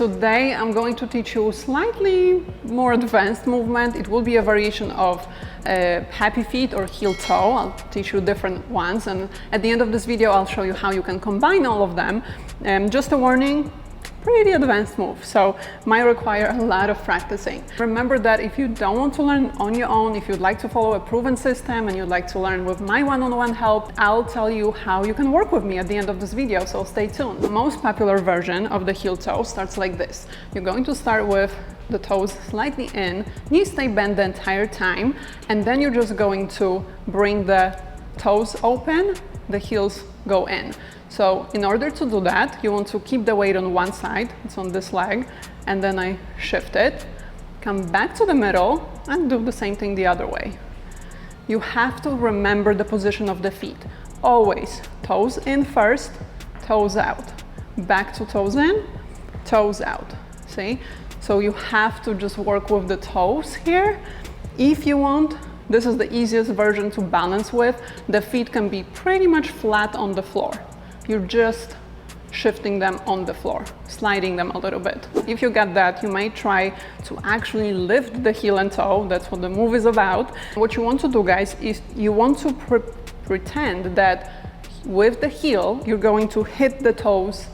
Today I'm going to teach you slightly more advanced movement. It will be a variation of happy feet or heel toe. I'll teach you different ones, and at the end of this video I'll show you how you can combine all of them. Just a warning, pretty advanced move, so might require a lot of practicing. Remember that if you don't want to learn on your own, if you'd like to follow a proven system and you'd like to learn with my one-on-one help, I'll tell you how you can work with me at the end of this video, so stay tuned. The most popular version of the heel toe starts like this. You're going to start with the toes slightly in, knees stay bent the entire time, and then you're just going to bring the toes open, the heels go in. So in order to do that, you want to keep the weight on one side, it's on this leg, and then I shift it, come back to the middle and do the same thing the other way. You have to remember the position of the feet. Always toes in first, toes out. Back to toes in, toes out. See? So you have to just work with the toes here. If you want, this is the easiest version to balance with. The feet can be pretty much flat on the floor. You're just shifting them on the floor, sliding them a little bit. If you get that, you might try to actually lift the heel and toe. That's what the move is about. What you want to do, guys, is you want to pretend that with the heel, you're going to hit the toes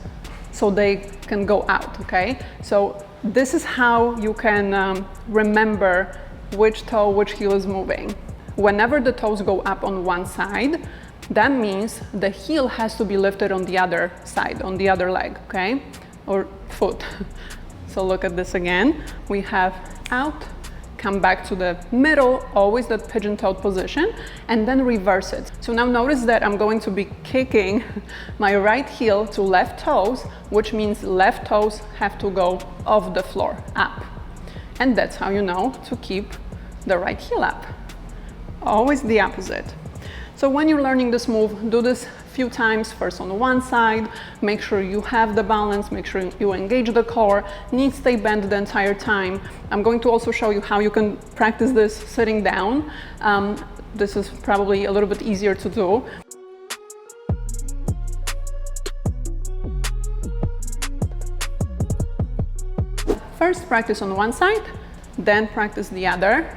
so they can go out, okay? So this is how you can remember which toe, which heel is moving. Whenever the toes go up on one side, that means the heel has to be lifted on the other side, on the other leg, okay? Or foot. So look at this again. We have out, come back to the middle, always that pigeon-toed position, and then reverse it. So now notice that I'm going to be kicking my right heel to left toes, which means left toes have to go off the floor, up. And that's how you know to keep the right heel up. Always the opposite. So when you're learning this move, do this a few times, first on one side, make sure you have the balance, make sure you engage the core, knees stay bent the entire time. I'm going to also show you how you can practice this sitting down. This is probably a little bit easier to do. First practice on one side, then practice the other.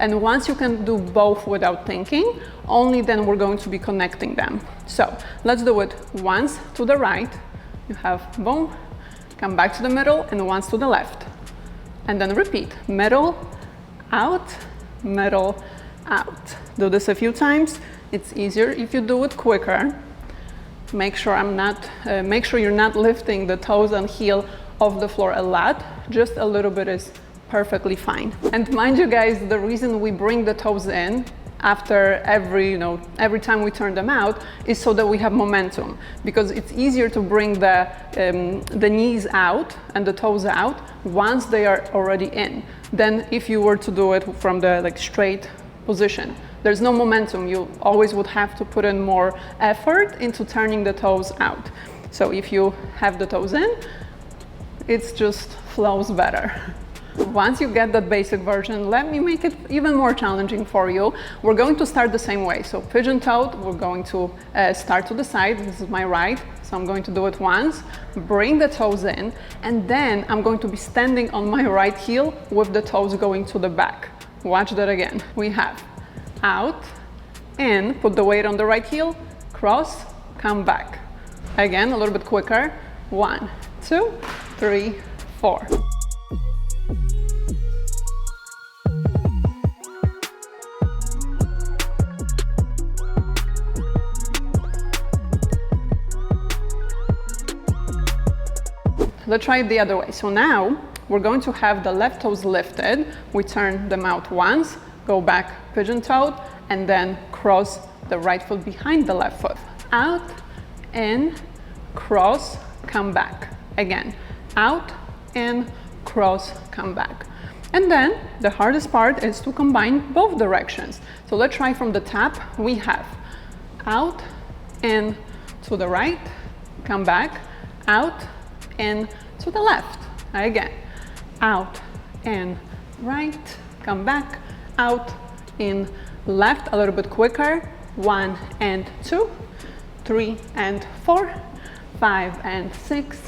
And once you can do both without thinking, only then we're going to be connecting them. So let's do it once to the right. You have boom, come back to the middle, and once to the left. And then repeat, middle, out, middle, out. Do this a few times. It's easier if you do it quicker. Make sure you're not lifting the toes and heel off the floor a lot. Just a little bit is perfectly fine. And mind you guys, the reason we bring the toes in after every time we turn them out is so that we have momentum, because it's easier to bring the knees out and the toes out once they are already in than if you were to do it from the straight position. There's no momentum. You always would have to put in more effort into turning the toes out. So if you have the toes in, it just flows better. Once you get that basic version, let me make it even more challenging for you. We're going to start the same way. So pigeon-toed, we're going to start to the side. This is my right, so I'm going to do it once, bring the toes in, and then I'm going to be standing on my right heel with the toes going to the back. Watch that again. We have out, in, put the weight on the right heel, cross, come back. Again, a little bit quicker. 1, 2, 3, 4. Let's try it the other way. So now we're going to have the left toes lifted. We turn them out once, go back pigeon-toed, and then cross the right foot behind the left foot. Out, in, cross, come back. Again, out, in, cross, come back. And then the hardest part is to combine both directions. So let's try from the top. We have out, in, to the right, come back, out, in, to the left. Again, out, in, right, come back, out, in, left, a little bit quicker. 1 and 2, 3 and 4, 5 and 6,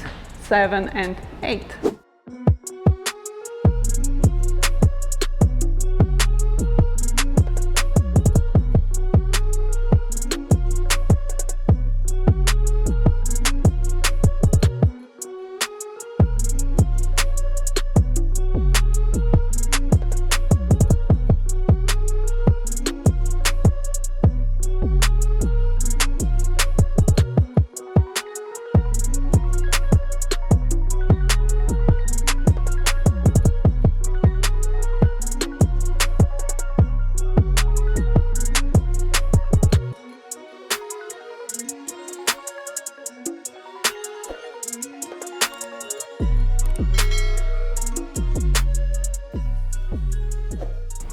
7, and 8.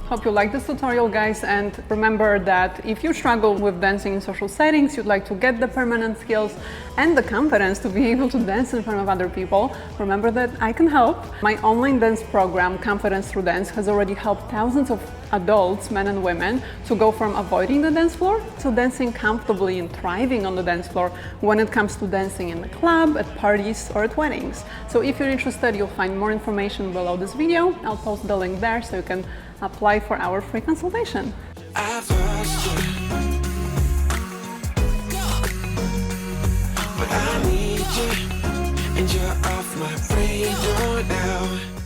Hope you like this tutorial, guys, and remember that if you struggle with dancing in social settings, you'd like to get the permanent skills and the confidence to be able to dance in front of other people, remember that I can help. My online dance program, Confidence Through Dance, has already helped thousands of adults, men and women, to go from avoiding the dance floor to dancing comfortably and thriving on the dance floor when it comes to dancing in the club, at parties, or at weddings. So if you're interested, you'll find more information below this video. I'll post the link there so you can apply for our free consultation. I've lost you, but I need you, and you're off my radar now.